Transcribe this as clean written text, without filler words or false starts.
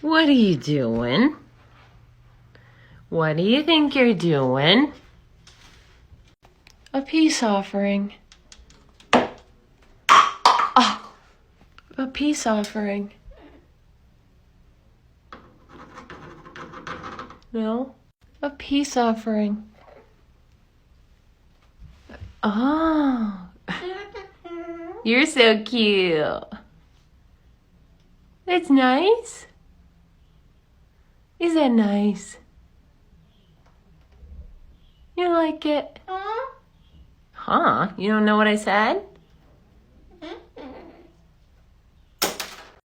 What are you doing? What do you think you're doing? A peace offering. Oh, a peace offering. No, a peace offering. Oh, you're so cute. That's nice. Is that nice? You like it? Huh? You don't know what I said?